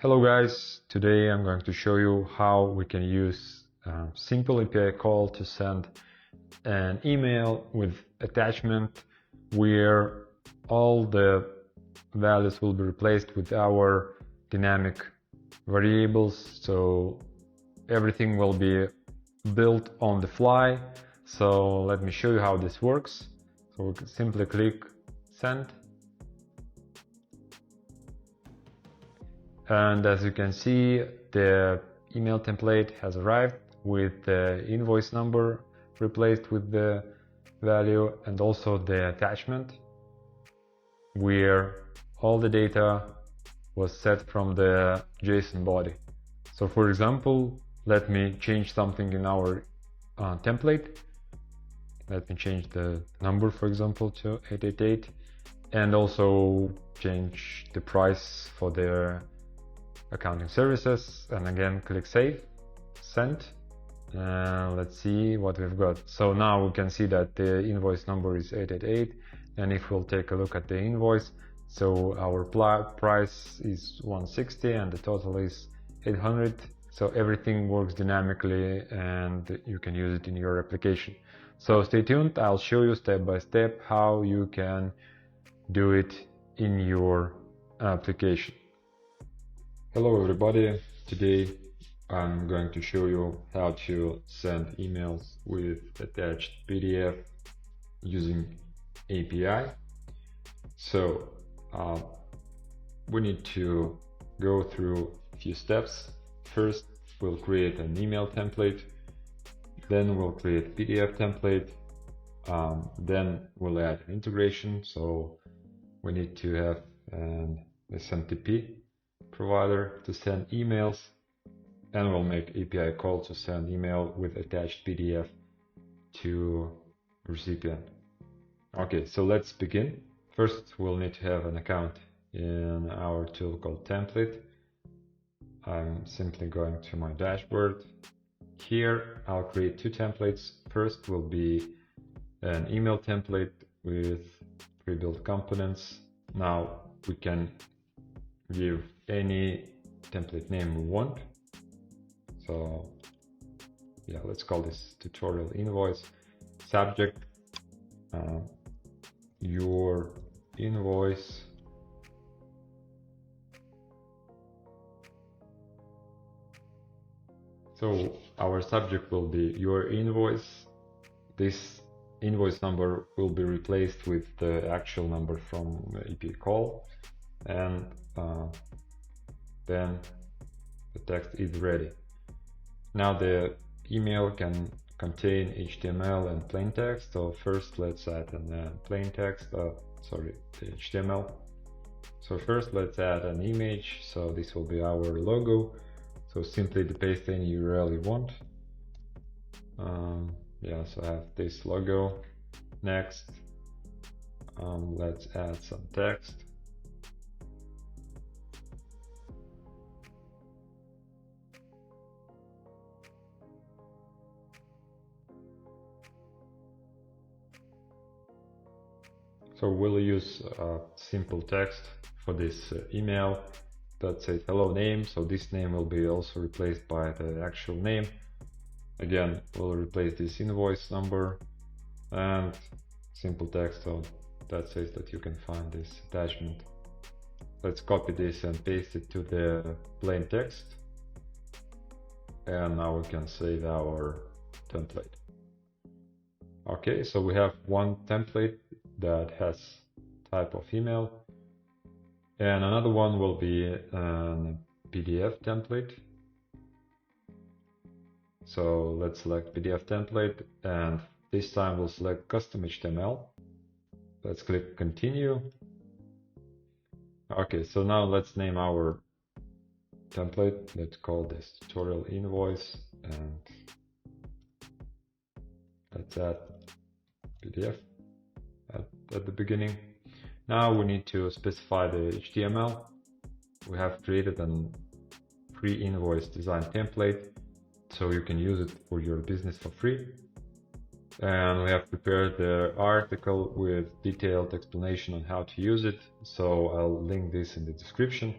Hello guys, today I'm going to show you how we can use simple API call to send an email with attachment where all the values will be replaced with our dynamic variables, so everything will be built on the fly. So let me show you how this works. So we can simply click send. And as you can see, the email template has arrived with the invoice number replaced with the value and also the attachment where all the data was set from the JSON body. So for example, let me change something in our template. Let me change the number, for example, to 888 and also change the price for the accounting services, and again click save, send, and let's see what we've got. So now we can see that the invoice number is 888, and if we'll take a look at the invoice, so our price is 160 and the total is 800. So everything works dynamically and you can use it in your application. So stay tuned, I'll show you step by step how you can do it in your application. Hello everybody, today I'm going to show you how to send emails with attached PDF using API. So we need to go through a few steps. First we'll create an email template, then we'll create PDF template, then we'll add an integration. So we need to have an SMTP provider to send emails, and we'll make API call to send email with attached PDF to recipient. Okay, so let's begin. First we'll need to have an account in our tool called template. I'm simply going to my dashboard. Here I'll create two templates. First will be an email template with pre-built components. Now we can give any template name we want. So yeah, let's call this tutorial invoice. Subject, your invoice. So our subject will be your invoice. This invoice number will be replaced with the actual number from API call, and then the text is ready. Now the email can contain HTML and plain text. So first let's add a plain text, the HTML. So first let's add an image. So this will be our logo. So simply paste any URL you want. Yeah, so I have this logo. Next, let's add some text. So we'll use simple text for this email that says hello name. So this name will be also replaced by the actual name. Again, we'll replace this invoice number and simple text so that says that you can find this attachment. Let's copy this and paste it to the plain text. And now we can save our template. Okay, so we have one template that has type of email, and another one will be a PDF template. So let's select PDF template, and this time we'll select custom HTML. Let's click continue. Okay, so now let's name our template. Let's call this tutorial invoice, and let's add PDF at the beginning. Now we need to specify the HTML. We have created an free invoice design template, so you can use it for your business for free. And we have prepared the article with detailed explanation on how to use it, so I'll link this in the description.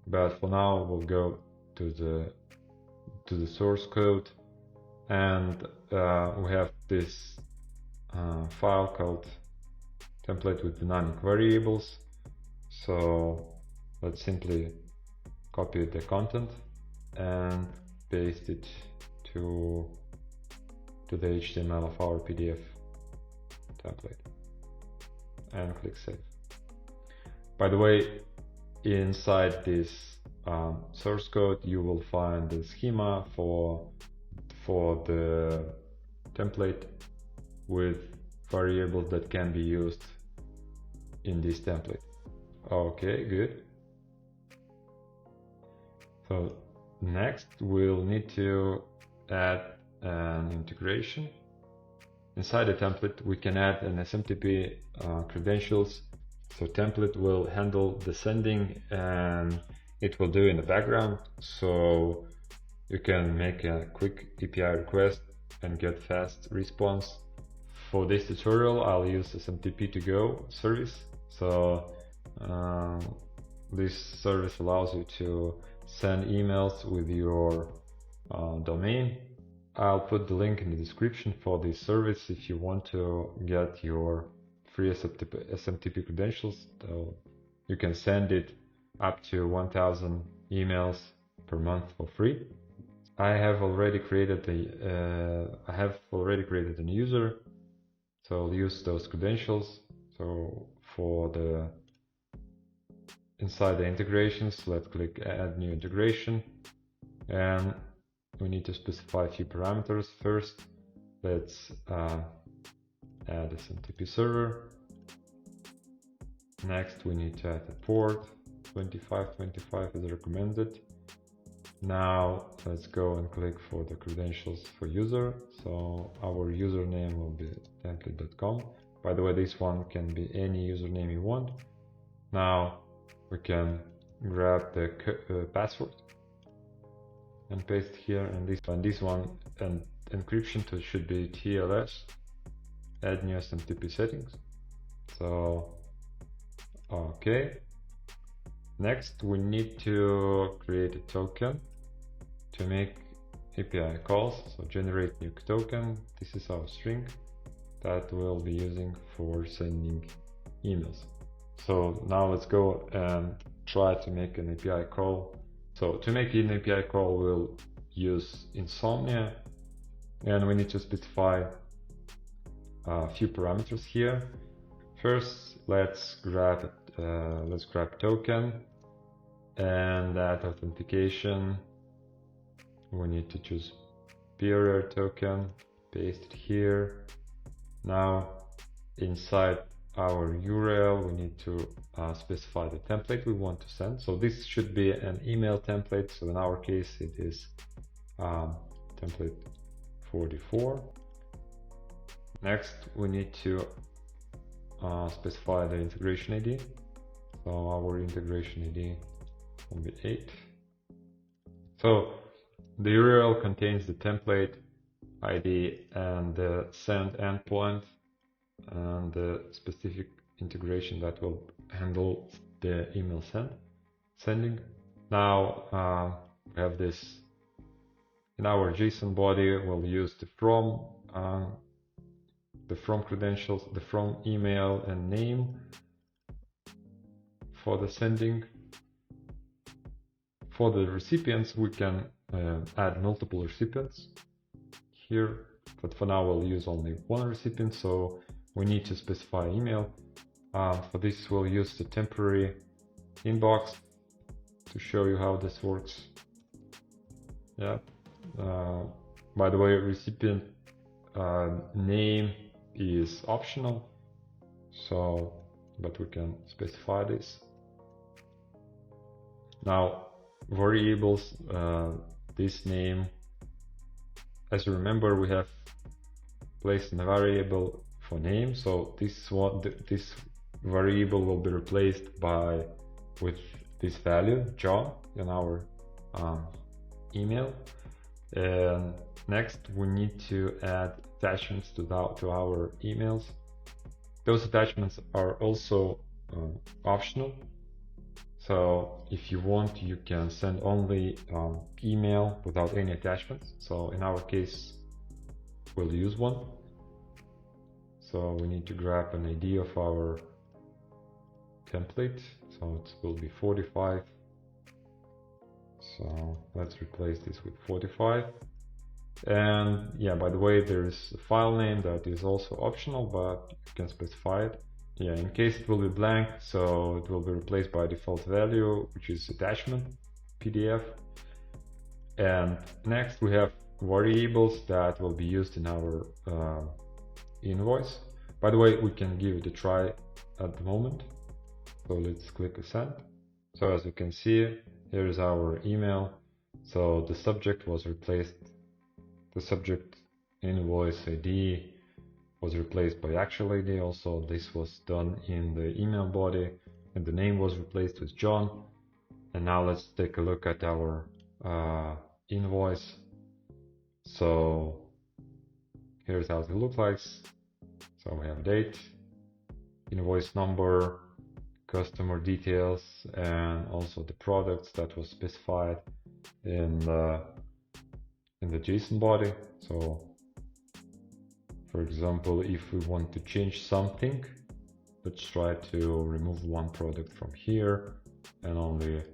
but for now we'll go to the source code, and we have this file called template with dynamic variables. So let's simply copy the content and paste it to the HTML of our PDF template and click save. By the way, inside this source code you will find the schema for the template with variables that can be used in this template. Okay, good. So next we'll need to add an integration. Inside the template we can add an SMTP credentials. So template will handle the sending and it will do in the background, so you can make a quick API request and get fast response. For this tutorial I'll use SMTP2Go service. So this service allows you to send emails with your domain. I'll put the link in the description for this service if you want to get your free SMTP credentials. So you can send it up to 1000 emails per month for free. I have already created an user, so I'll use those credentials. So for the inside the integrations, let's click add new integration, and we need to specify a few parameters. First, let's add SMTP server. Next, we need to add a port. 2525 is recommended. Now let's go and click for the credentials for user. So our username will be template.com. By the way, this one can be any username you want. Now we can grab the password and paste here, and this one, and encryption should be TLS. Add new SMTP settings. So okay. Next, we need to create a token to make API calls. So generate new token. This is our string that we'll be using for sending emails. So now let's go and try to make an API call. So to make an API call, we'll use Insomnia, and we need to specify a few parameters here. First, let's grab token, and that authentication we need to choose bearer token, paste it here. Now inside our URL we need to specify the template we want to send. So this should be an email template, so in our case it is template 44. Next we need to specify the integration ID. So our integration ID will be 8. So the URL contains the template ID and the send endpoint and the specific integration that will handle the email sending. Now we have this in our JSON body. We'll use the from credentials, the from email and name for the sending. For the recipients, we can add multiple recipients here, but for now we'll use only one recipient, so we need to specify email. For this we'll use the temporary inbox to show you how this works. Yeah. By the way, recipient name is optional, so but we can specify this. Now variables, this name, as you remember, we have placed in a variable for name, so this variable will be replaced with this value John in our email. And next we need to add attachments to our emails. Those attachments are also optional, So if you want, you can send only email without any attachments. So in our case, we'll use one. So we need to grab an ID of our template. So it will be 45. So let's replace this with 45. And yeah, by the way, there is a file name that is also optional, but you can specify it. Yeah, in case it will be blank, so it will be replaced by default value, which is attachment PDF. And next we have variables that will be used in our invoice. By the way, we can give it a try at the moment. So let's click send. So as you can see, here is our email. So the subject was replaced. The subject invoice ID was replaced by actual ID. Also, this was done in the email body, and the name was replaced with John. And now let's take a look at our invoice. So here's how it looks like. So we have date, invoice number, customer details, and also the products that was specified in the JSON body. So for example, if we want to change something, let's try to remove one product from here and only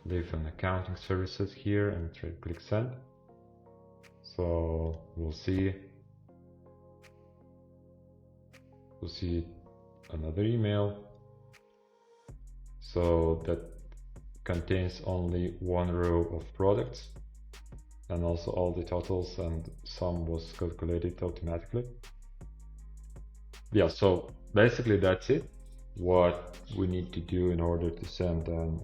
leave an accounting services here and try to click send. So we'll see another email. So that contains only one row of products, and also all the totals and sum was calculated automatically. Yeah, so basically that's it. What we need to do in order to send an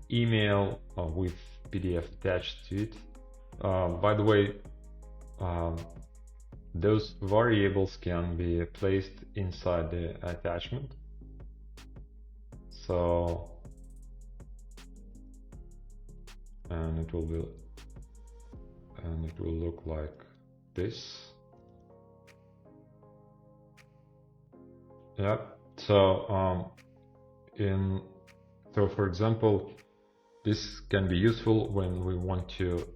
email with PDF attached to it. By the way, those variables can be placed inside the attachment. So, and it will look like this. Yeah. So for example, this can be useful when we want to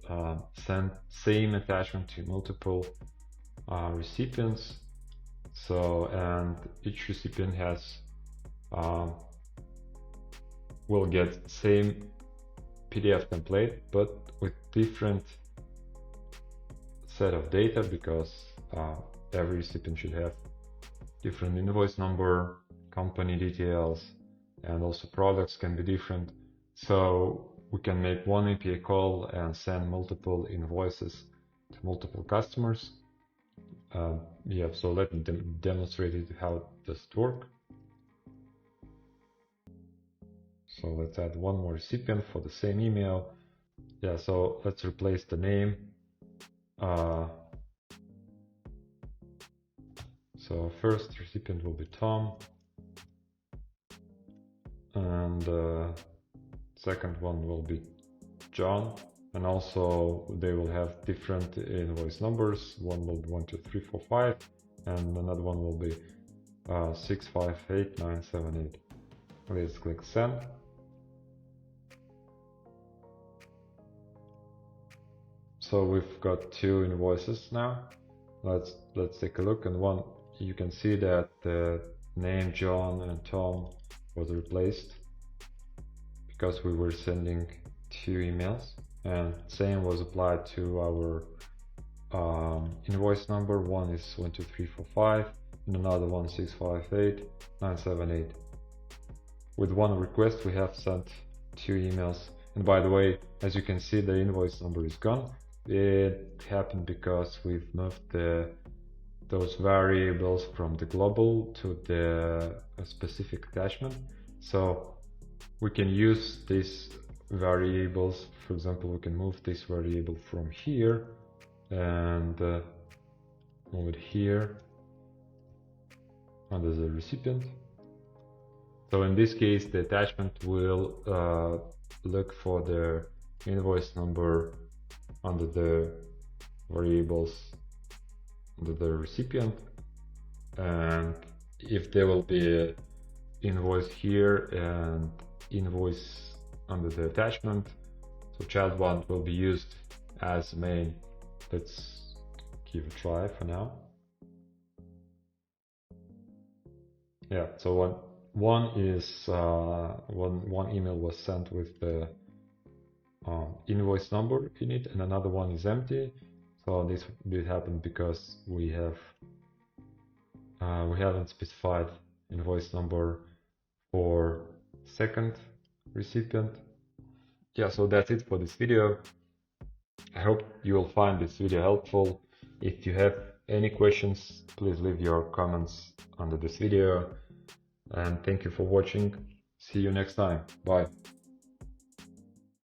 send same attachment to multiple recipients. So, and each recipient has will get same PDF template, but with different set of data, because every recipient should have different invoice number, company details, and also products can be different. So we can make one API call and send multiple invoices to multiple customers. Yeah, so let me demonstrate it, how does it work. So let's add one more recipient for the same email. Yeah, so let's replace the name. So first recipient will be Tom, and second one will be John, and also they will have different invoice numbers. One will be 12345 and another one will be 658978. Let's click send. So we've got two invoices now. Let's take a look, and one, you can see that the name John and Tom was replaced because we were sending two emails, and same was applied to our invoice number. One is 12345 and another one 658978. With one request we have sent two emails. And by the way, as you can see, the invoice number is gone. It happened because we've moved those variables from the global to the specific attachment. So we can use these variables. For example, we can move this variable from here and move it here under the recipient. So in this case, the attachment will look for the invoice number under the variables under the recipient, and if there will be an invoice here and invoice under the attachment. So child1 will be used as main. Let's give a try for now. Yeah, so one email was sent with the invoice number in it, and another one is empty. So this happened because we haven't specified invoice number for second recipient. Yeah, so that's it for this video. I hope you will find this video helpful. If you have any questions, please leave your comments under this video. And thank you for watching. See you next time. Bye.